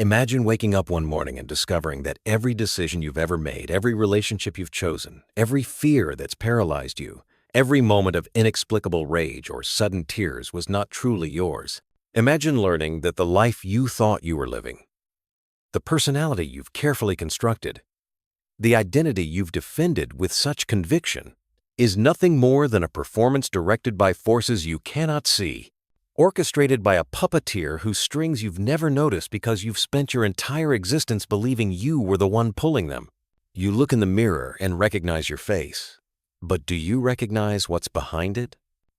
Imagine waking up one morning and discovering that every decision you've ever made, every relationship you've chosen, every fear that's paralyzed you, every moment of inexplicable rage or sudden tears was not truly yours. Imagine learning that the life you thought you were living, the personality you've carefully constructed, the identity you've defended with such conviction, is nothing more than a performance directed by forces you cannot see, orchestrated by a puppeteer whose strings you've never noticed because you've spent your entire existence believing you were the one pulling them. You look in the mirror and recognize your face, but do you recognize what's behind it?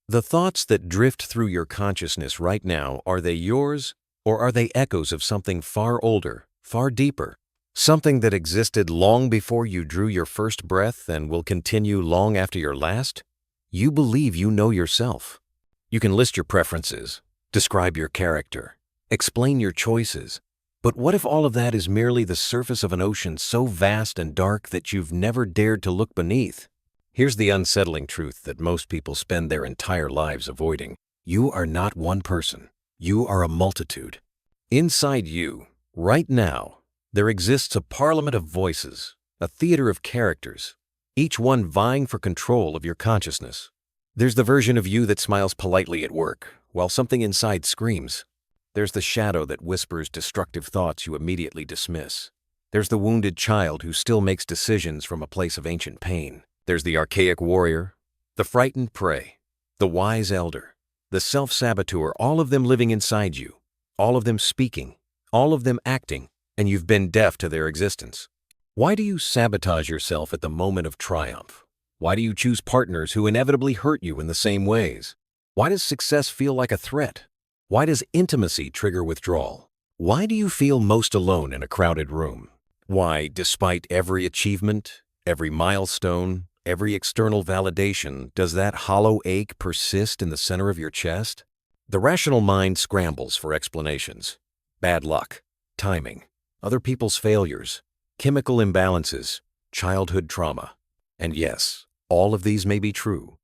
The thoughts that drift through your consciousness right now, are they yours, or are they echoes of something far older, far deeper? Something that existed long before you drew your first breath and will continue long after your last? You believe you know yourself. You can list your preferences, describe your character, explain your choices. But what if all of that is merely the surface of an ocean so vast and dark that you've never dared to look beneath? Here's the unsettling truth that most people spend their entire lives avoiding. You are not one person. You are a multitude. Inside you, right now, there exists a parliament of voices, a theater of characters, each one vying for control of your consciousness. There's the version of you that smiles politely at work, while something inside screams. There's the shadow that whispers destructive thoughts you immediately dismiss. There's the wounded child who still makes decisions from a place of ancient pain. There's the archaic warrior, the frightened prey, the wise elder, the self-saboteur, all of them living inside you, all of them speaking, all of them acting, and you've been deaf to their existence. Why do you sabotage yourself at the moment of triumph? Why do you choose partners who inevitably hurt you in the same ways? Why does success feel like a threat? Why does intimacy trigger withdrawal? Why do you feel most alone in a crowded room? Why, despite every achievement, every milestone, every external validation, does that hollow ache persist in the center of your chest? The rational mind scrambles for explanations. Bad luck, timing, other people's failures, chemical imbalances, childhood trauma. And yes, all of these may be true,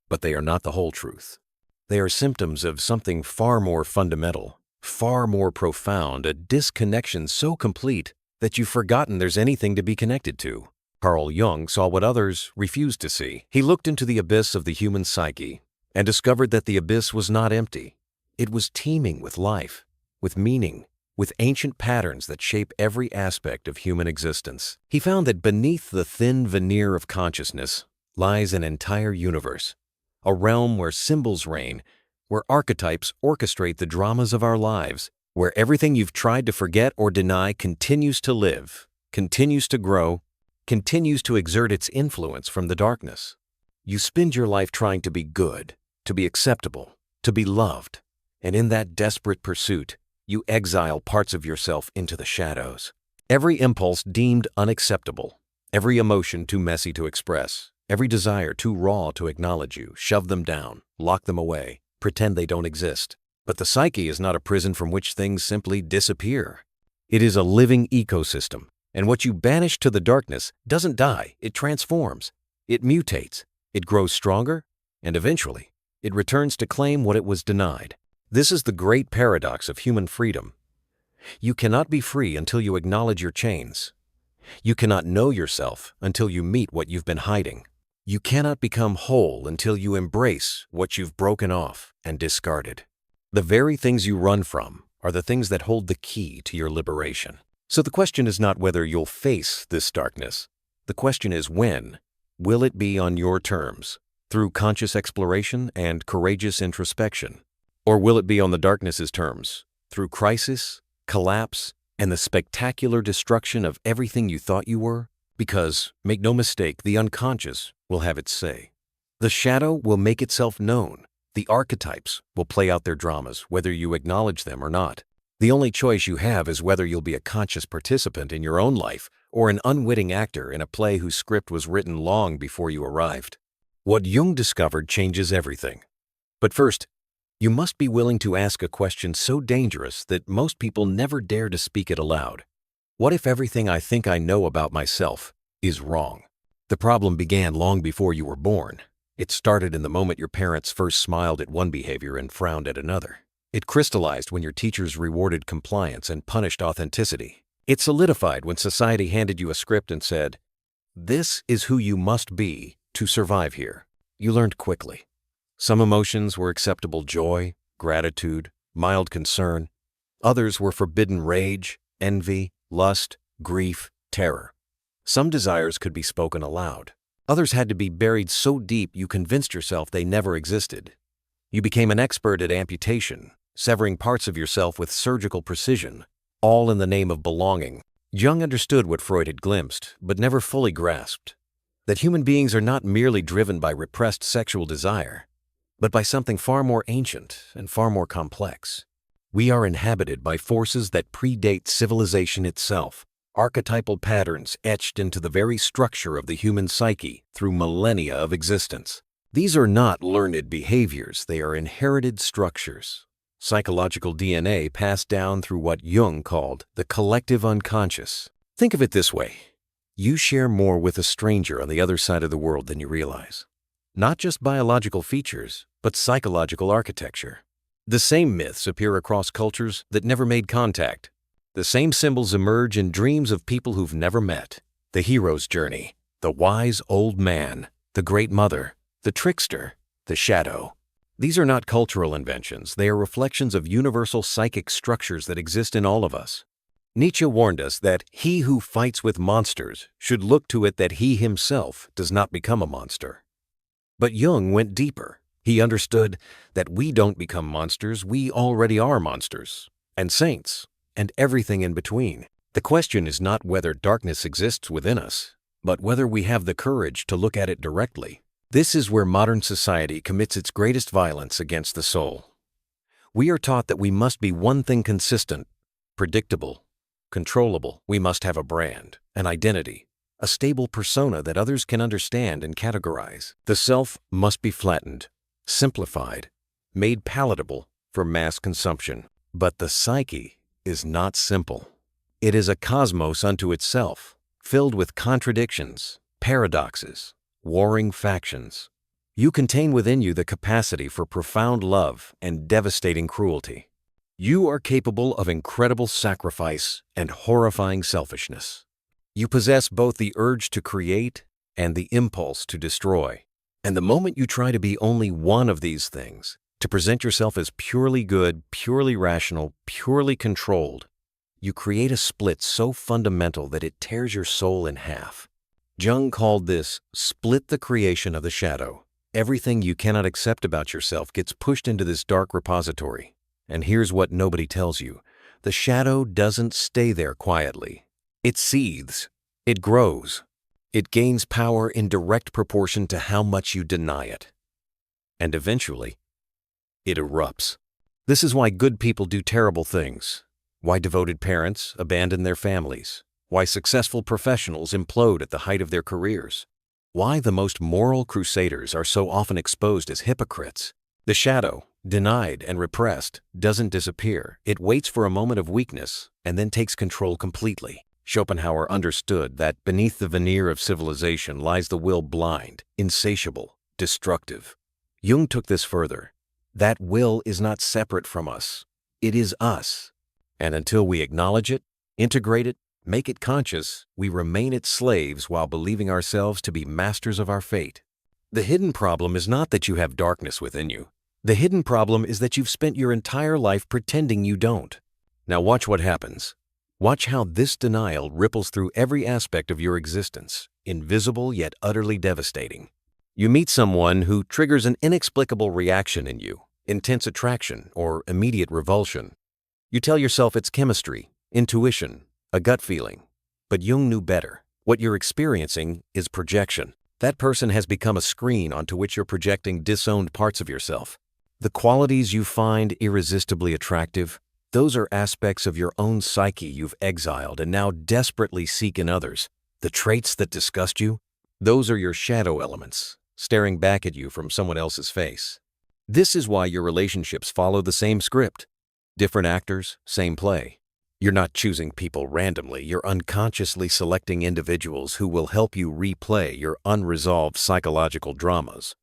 but they are not the whole truth. They are symptoms of something far more fundamental, far more profound, a disconnection so complete that you've forgotten there's anything to be connected to. Carl Jung saw what others refused to see. He looked into the abyss of the human psyche and discovered that the abyss was not empty. It was teeming with life, with meaning, with ancient patterns that shape every aspect of human existence. He found that beneath the thin veneer of consciousness lies an entire universe, a realm where symbols reign, where archetypes orchestrate the dramas of our lives, where everything you've tried to forget or deny continues to live, continues to grow, continues to exert its influence from the darkness. You spend your life trying to be good, to be acceptable, to be loved, and in that desperate pursuit, you exile parts of yourself into the shadows. Every impulse deemed unacceptable, every emotion too messy to express, every desire too raw to acknowledge you, shove them down, lock them away, pretend they don't exist. But the psyche is not a prison from which things simply disappear. It is a living ecosystem, and what you banish to the darkness doesn't die, it transforms, it mutates, it grows stronger, and eventually, it returns to claim what it was denied. This is the great paradox of human freedom. You cannot be free until you acknowledge your chains. You cannot know yourself until you meet what you've been hiding. You cannot become whole until you embrace what you've broken off and discarded. The very things you run from are the things that hold the key to your liberation. So the question is not whether you'll face this darkness. The question is when. Will it be on your terms, through conscious exploration and courageous introspection? Or will it be on the darkness's terms, through crisis, collapse, and the spectacular destruction of everything you thought you were? Because, make no mistake, the unconscious will have its say. The shadow will make itself known. The archetypes will play out their dramas, whether you acknowledge them or not. The only choice you have is whether you'll be a conscious participant in your own life or an unwitting actor in a play whose script was written long before you arrived. What Jung discovered changes everything. But first, you must be willing to ask a question so dangerous that most people never dare to speak it aloud. What if everything I think I know about myself is wrong? The problem began long before you were born. It started in the moment your parents first smiled at one behavior and frowned at another. It crystallized when your teachers rewarded compliance and punished authenticity. It solidified when society handed you a script and said, "This is who you must be to survive here." You learned quickly. Some emotions were acceptable: joy, gratitude, mild concern. Others were forbidden: rage, envy, lust, grief, terror. Some desires could be spoken aloud. Others had to be buried so deep you convinced yourself they never existed. You became an expert at amputation, severing parts of yourself with surgical precision, all in the name of belonging. Jung understood what Freud had glimpsed, but never fully grasped: that human beings are not merely driven by repressed sexual desire, but by something far more ancient and far more complex. We are inhabited by forces that predate civilization itself, archetypal patterns etched into the very structure of the human psyche through millennia of existence. These are not learned behaviors, they are inherited structures. Psychological DNA passed down through what Jung called the collective unconscious. Think of it this way: you share more with a stranger on the other side of the world than you realize. Not just biological features, but psychological architecture. The same myths appear across cultures that never made contact. The same symbols emerge in dreams of people who've never met. The hero's journey, the wise old man, the great mother, the trickster, the shadow. These are not cultural inventions, they are reflections of universal psychic structures that exist in all of us. Nietzsche warned us that he who fights with monsters should look to it that he himself does not become a monster. But Jung went deeper. He understood that we don't become monsters, we already are monsters, and saints, and everything in between. The question is not whether darkness exists within us, but whether we have the courage to look at it directly. This is where modern society commits its greatest violence against the soul. We are taught that we must be one thing: consistent, predictable, controllable. We must have a brand, an identity, a stable persona that others can understand and categorize. The self must be flattened, simplified, made palatable for mass consumption. But the psyche is not simple. It is a cosmos unto itself, filled with contradictions, paradoxes, warring factions. You contain within you the capacity for profound love and devastating cruelty. You are capable of incredible sacrifice and horrifying selfishness. You possess both the urge to create and the impulse to destroy. And the moment you try to be only one of these things, to present yourself as purely good, purely rational, purely controlled, you create a split so fundamental that it tears your soul in half. Jung called this split the creation of the shadow. Everything you cannot accept about yourself gets pushed into this dark repository. And here's what nobody tells you: the shadow doesn't stay there quietly. It seethes, it grows, it gains power in direct proportion to how much you deny it. And eventually, it erupts. This is why good people do terrible things, why devoted parents abandon their families, why successful professionals implode at the height of their careers, why the most moral crusaders are so often exposed as hypocrites. The shadow, denied and repressed, doesn't disappear. It waits for a moment of weakness and then takes control completely. Schopenhauer understood that beneath the veneer of civilization lies the will, blind, insatiable, destructive. Jung took this further. That will is not separate from us. It is us. And until we acknowledge it, integrate it, make it conscious, we remain its slaves while believing ourselves to be masters of our fate. The hidden problem is not that you have darkness within you. The hidden problem is that you've spent your entire life pretending you don't. Now watch what happens. Watch how this denial ripples through every aspect of your existence, invisible yet utterly devastating. You meet someone who triggers an inexplicable reaction in you, intense attraction or immediate revulsion. You tell yourself it's chemistry, intuition, a gut feeling. But Jung knew better. What you're experiencing is projection. That person has become a screen onto which you're projecting disowned parts of yourself. The qualities you find irresistibly attractive, those are aspects of your own psyche you've exiled and now desperately seek in others. The traits that disgust you, those are your shadow elements, staring back at you from someone else's face. This is why your relationships follow the same script. Different actors, same play. You're not choosing people randomly, you're unconsciously selecting individuals who will help you replay your unresolved psychological dramas.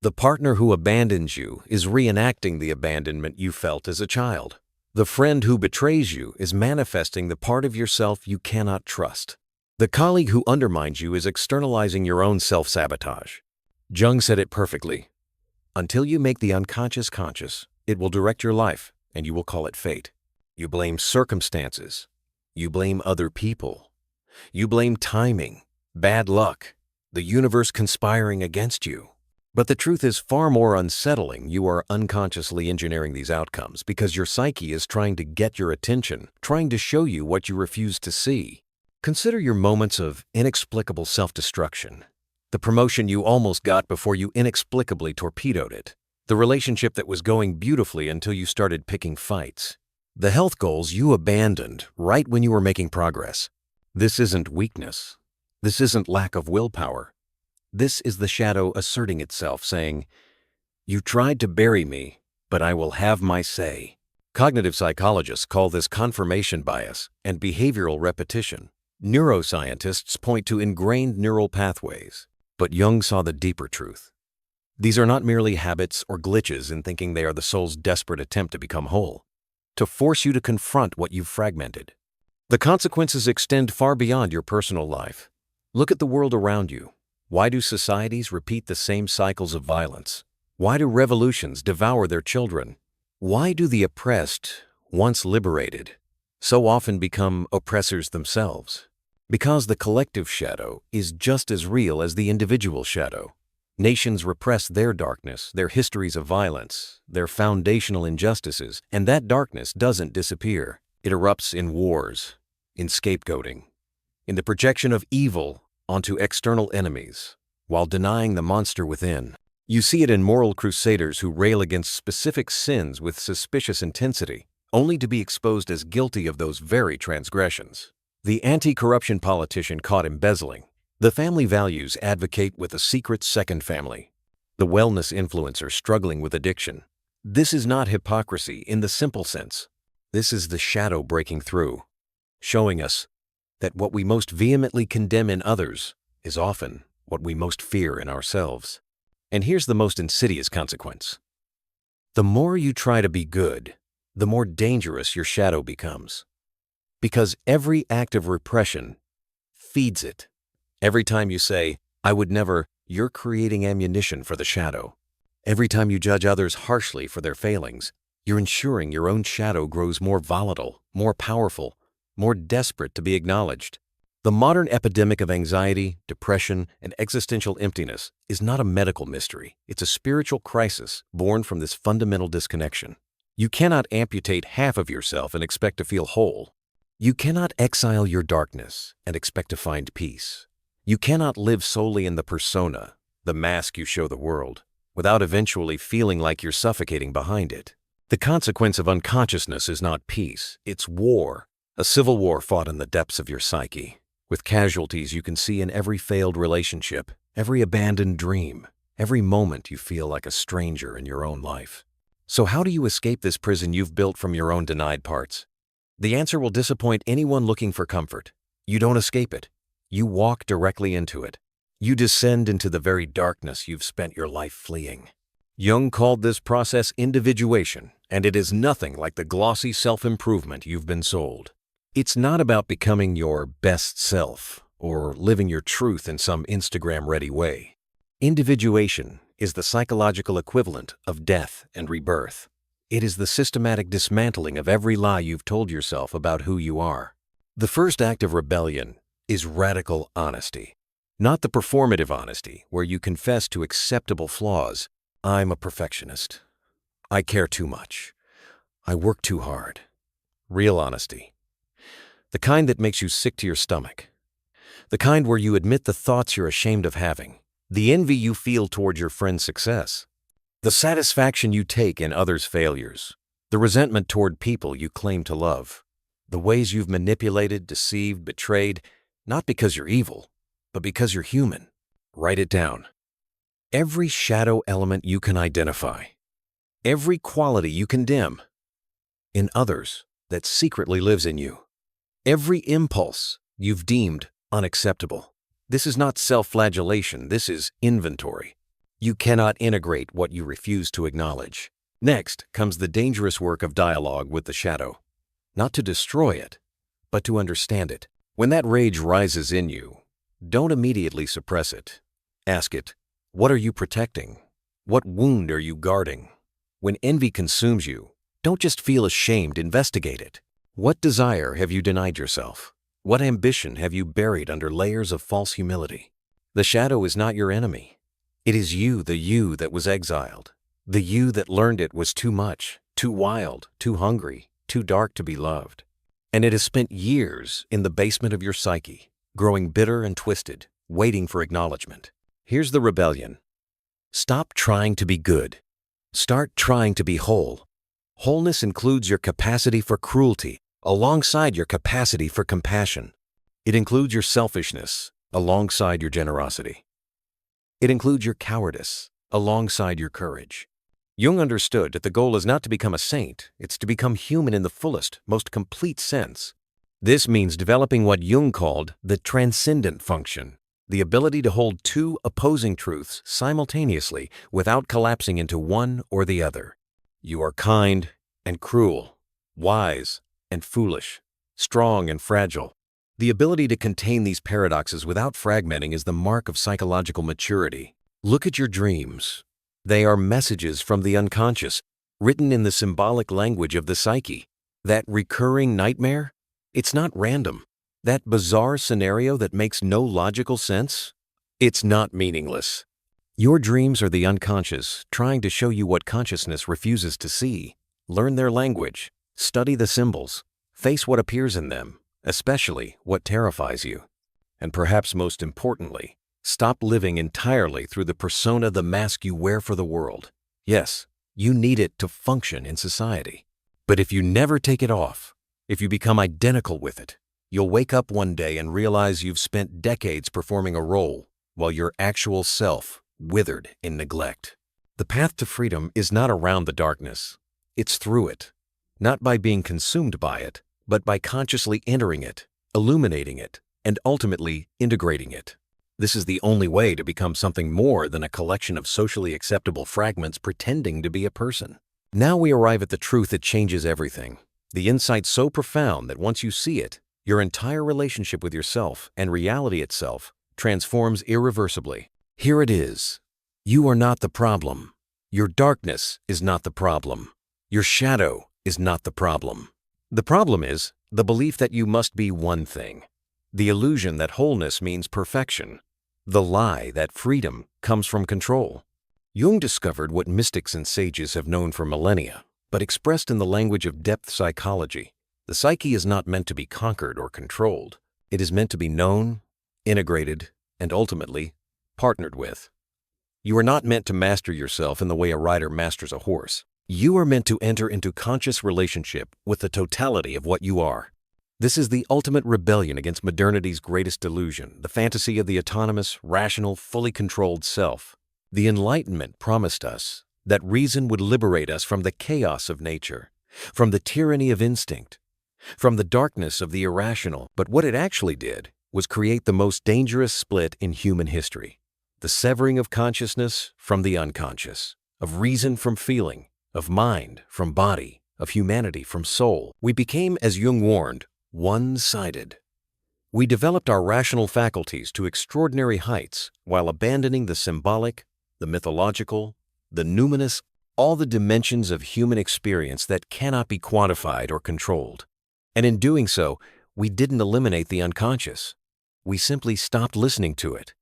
The partner who abandons you is reenacting the abandonment you felt as a child. The friend who betrays you is manifesting the part of yourself you cannot trust. The colleague who undermines you is externalizing your own self-sabotage. Jung said it perfectly. Until you make the unconscious conscious, it will direct your life, and you will call it fate. You blame circumstances. You blame other people. You blame timing, bad luck, the universe conspiring against you. But the truth is far more unsettling. You are unconsciously engineering these outcomes because your psyche is trying to get your attention, trying to show you what you refuse to see. Consider your moments of inexplicable self-destruction. The promotion you almost got before you inexplicably torpedoed it. The relationship that was going beautifully until you started picking fights. The health goals you abandoned right when you were making progress. This isn't weakness. This isn't lack of willpower. This is the shadow asserting itself, saying, "You tried to bury me, but I will have my say." Cognitive psychologists call this confirmation bias and behavioral repetition. Neuroscientists point to ingrained neural pathways, but Jung saw the deeper truth. These are not merely habits or glitches in thinking they are the soul's desperate attempt to become whole, to force you to confront what you've fragmented. The consequences extend far beyond your personal life. Look at the world around you. Why do societies repeat the same cycles of violence? Why do revolutions devour their children? Why do the oppressed, once liberated, so often become oppressors themselves? Because the collective shadow is just as real as the individual shadow. Nations repress their darkness, their histories of violence, their foundational injustices, and that darkness doesn't disappear. It erupts in wars, in scapegoating, in the projection of evil onto external enemies, while denying the monster within. You see it in moral crusaders who rail against specific sins with suspicious intensity, only to be exposed as guilty of those very transgressions. The anti-corruption politician caught embezzling. The family values advocate with a secret second family. The wellness influencer struggling with addiction. This is not hypocrisy in the simple sense. This is the shadow breaking through, showing us that what we most vehemently condemn in others is often what we most fear in ourselves. And here's the most insidious consequence. The more you try to be good, the more dangerous your shadow becomes. Because every act of repression feeds it. Every time you say, "I would never," you're creating ammunition for the shadow. Every time you judge others harshly for their failings, you're ensuring your own shadow grows more volatile, more powerful, more desperate to be acknowledged. The modern epidemic of anxiety, depression, and existential emptiness is not a medical mystery. It's a spiritual crisis born from this fundamental disconnection. You cannot amputate half of yourself and expect to feel whole. You cannot exile your darkness and expect to find peace. You cannot live solely in the persona, the mask you show the world, without eventually feeling like you're suffocating behind it. The consequence of unconsciousness is not peace, it's war. A civil war fought in the depths of your psyche, with casualties you can see in every failed relationship, every abandoned dream, every moment you feel like a stranger in your own life. So how do you escape this prison you've built from your own denied parts? The answer will disappoint anyone looking for comfort. You don't escape it. You walk directly into it. You descend into the very darkness you've spent your life fleeing. Jung called this process individuation, and it is nothing like the glossy self-improvement you've been sold. It's not about becoming your best self or living your truth in some Instagram-ready way. Individuation is the psychological equivalent of death and rebirth. It is the systematic dismantling of every lie you've told yourself about who you are. The first act of rebellion is radical honesty, not the performative honesty where you confess to acceptable flaws. I'm a perfectionist. I care too much. I work too hard. Real honesty. The kind that makes you sick to your stomach. The kind where you admit the thoughts you're ashamed of having, the envy you feel toward your friend's success, the satisfaction you take in others' failures, the resentment toward people you claim to love, the ways you've manipulated, deceived, betrayed, not because you're evil, but because you're human. Write it down. Every shadow element you can identify, every quality you condemn in others that secretly lives in you. Every impulse you've deemed unacceptable. This is not self-flagellation, this is inventory. You cannot integrate what you refuse to acknowledge. Next comes the dangerous work of dialogue with the shadow. Not to destroy it, but to understand it. When that rage rises in you, don't immediately suppress it. Ask it, what are you protecting? What wound are you guarding? When envy consumes you, don't just feel ashamed, investigate it. What desire have you denied yourself? What ambition have you buried under layers of false humility? The shadow is not your enemy. It is you, the you that was exiled. The you that learned it was too much, too wild, too hungry, too dark to be loved. And it has spent years in the basement of your psyche, growing bitter and twisted, waiting for acknowledgement. Here's the rebellion. Stop trying to be good. Start trying to be whole. Wholeness includes your capacity for cruelty alongside your capacity for compassion. It includes your selfishness alongside your generosity. It includes your cowardice alongside your courage. Jung understood that the goal is not to become a saint, it's to become human in the fullest, most complete sense. This means developing what Jung called the transcendent function, the ability to hold two opposing truths simultaneously without collapsing into one or the other. You are kind and cruel, wise and foolish, strong and fragile. The ability to contain these paradoxes without fragmenting is the mark of psychological maturity. Look at your dreams. They are messages from the unconscious, written in the symbolic language of the psyche. That recurring nightmare? It's not random. That bizarre scenario that makes no logical sense? It's not meaningless. Your dreams are the unconscious trying to show you what consciousness refuses to see. Learn their language. Study the symbols. Face what appears in them, especially what terrifies you. And perhaps most importantly, stop living entirely through the persona, the mask you wear for the world. Yes, you need it to function in society. But if you never take it off, if you become identical with it, you'll wake up one day and realize you've spent decades performing a role while your actual self withered in neglect. The path to freedom is not around the darkness. It's through it. Not by being consumed by it, but by consciously entering it, illuminating it, and ultimately integrating it. This is the only way to become something more than a collection of socially acceptable fragments pretending to be a person. Now we arrive at the truth that changes everything. The insight so profound that once you see it, your entire relationship with yourself and reality itself transforms irreversibly. Here it is. You are not the problem. Your darkness is not the problem. Your shadow is not the problem. The problem is the belief that you must be one thing. The illusion that wholeness means perfection. The lie that freedom comes from control. Jung discovered what mystics and sages have known for millennia, but expressed in the language of depth psychology. The psyche is not meant to be conquered or controlled. It is meant to be known, integrated, and ultimately partnered with. You are not meant to master yourself in the way a rider masters a horse. You are meant to enter into conscious relationship with the totality of what you are. This is the ultimate rebellion against modernity's greatest delusion, the fantasy of the autonomous, rational, fully controlled self. The Enlightenment promised us that reason would liberate us from the chaos of nature, from the tyranny of instinct, from the darkness of the irrational. But what it actually did was create the most dangerous split in human history, the severing of consciousness from the unconscious, of reason from feeling, of mind from body, of humanity from soul. We became, as Jung warned, one-sided. We developed our rational faculties to extraordinary heights while abandoning the symbolic, the mythological, the numinous, all the dimensions of human experience that cannot be quantified or controlled. And in doing so, we didn't eliminate the unconscious. We simply stopped listening to it.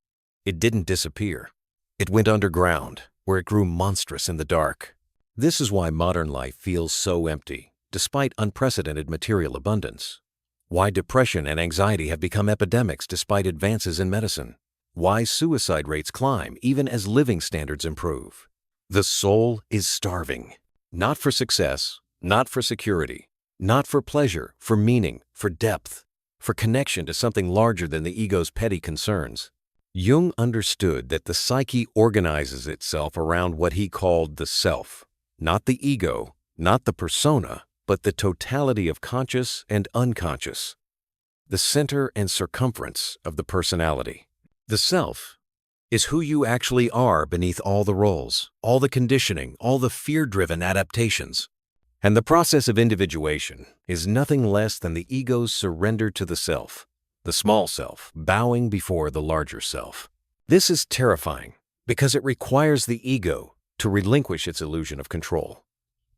It didn't disappear. It went underground, where it grew monstrous in the dark. This is why modern life feels so empty, despite unprecedented material abundance. Why depression and anxiety have become epidemics despite advances in medicine. Why suicide rates climb even as living standards improve. The soul is starving. Not for success, not for security, not for pleasure, for meaning, for depth, for connection to something larger than the ego's petty concerns. Jung understood that the psyche organizes itself around what he called the self. Not the ego, not the persona, but the totality of conscious and unconscious, the center and circumference of the personality. The self is who you actually are beneath all the roles, all the conditioning, all the fear-driven adaptations. And the process of individuation is nothing less than the ego's surrender to the self, the small self bowing before the larger self. This is terrifying because it requires the ego to relinquish its illusion of control.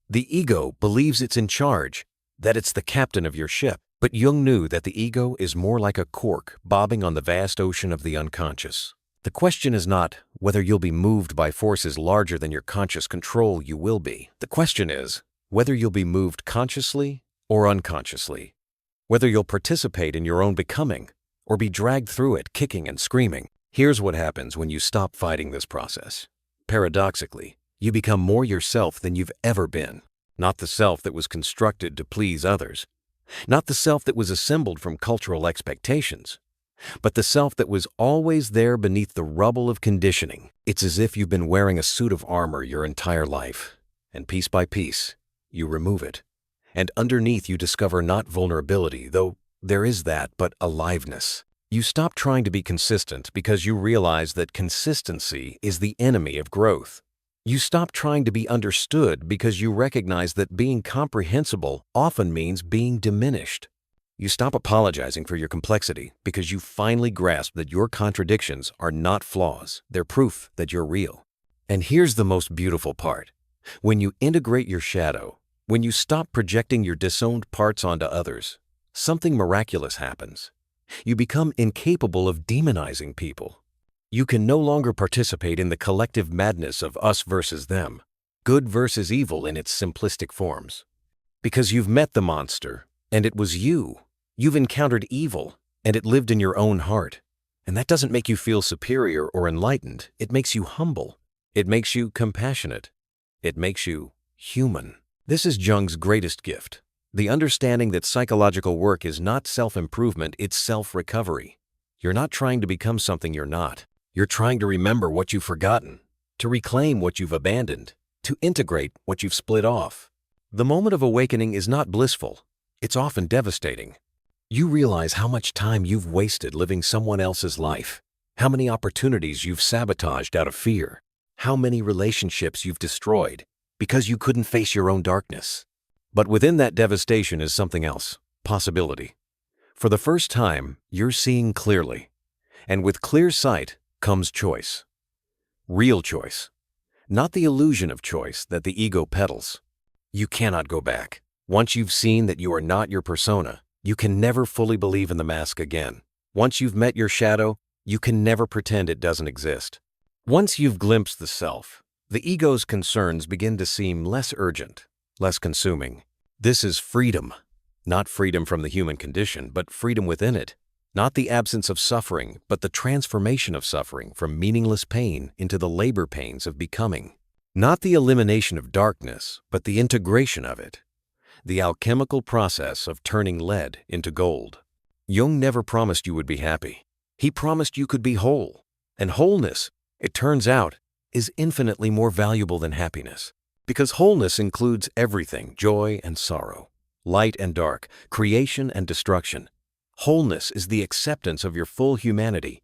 The ego believes it's in charge, that it's the captain of your ship. But Jung knew that the ego is more like a cork bobbing on the vast ocean of the unconscious. The question is not whether you'll be moved by forces larger than your conscious control. You will be. The question is whether you'll be moved consciously or unconsciously, whether you'll participate in your own becoming or be dragged through it kicking and screaming. Here's what happens when you stop fighting this process. Paradoxically, you become more yourself than you've ever been. Not the self that was constructed to please others, not the self that was assembled from cultural expectations, but the self that was always there beneath the rubble of conditioning. It's as if you've been wearing a suit of armor your entire life, and piece by piece, you remove it. And underneath you discover not vulnerability, though there is that, but aliveness. You stop trying to be consistent because you realize that consistency is the enemy of growth. You stop trying to be understood because you recognize that being comprehensible often means being diminished. You stop apologizing for your complexity because you finally grasp that your contradictions are not flaws, they're proof that you're real. And here's the most beautiful part. When you integrate your shadow, when you stop projecting your disowned parts onto others, something miraculous happens. You become incapable of demonizing people. You can no longer participate in the collective madness of us versus them, good versus evil in its simplistic forms. Because you've met the monster, and it was you. You've encountered evil, and it lived in your own heart. And that doesn't make you feel superior or enlightened. It makes you humble. It makes you compassionate. It makes you human. This is Jung's greatest gift, the understanding that psychological work is not self-improvement, it's self-recovery. You're not trying to become something you're not. You're trying to remember what you've forgotten, to reclaim what you've abandoned, to integrate what you've split off. The moment of awakening is not blissful. It's often devastating. You realize how much time you've wasted living someone else's life, how many opportunities you've sabotaged out of fear, how many relationships you've destroyed because you couldn't face your own darkness. But within that devastation is something else, possibility. For the first time, you're seeing clearly. And with clear sight comes choice. Real choice. Not the illusion of choice that the ego peddles. You cannot go back. Once you've seen that you are not your persona, you can never fully believe in the mask again. Once you've met your shadow, you can never pretend it doesn't exist. Once you've glimpsed the self, the ego's concerns begin to seem less urgent, less consuming. This is freedom. Not freedom from the human condition, but freedom within it. Not the absence of suffering, but the transformation of suffering from meaningless pain into the labor pains of becoming. Not the elimination of darkness, but the integration of it. The alchemical process of turning lead into gold. Jung never promised you would be happy. He promised you could be whole. And wholeness, it turns out, is infinitely more valuable than happiness. Because wholeness includes everything, joy and sorrow, light and dark, creation and destruction. Wholeness is the acceptance of your full humanity,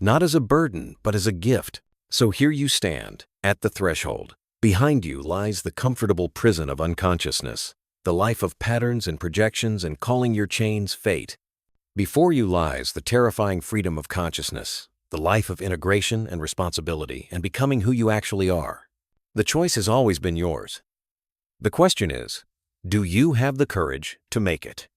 not as a burden, but as a gift. So here you stand, at the threshold. Behind you lies the comfortable prison of unconsciousness, the life of patterns and projections and calling your chains fate. Before you lies the terrifying freedom of consciousness, the life of integration and responsibility and becoming who you actually are. The choice has always been yours. The question is, do you have the courage to make it?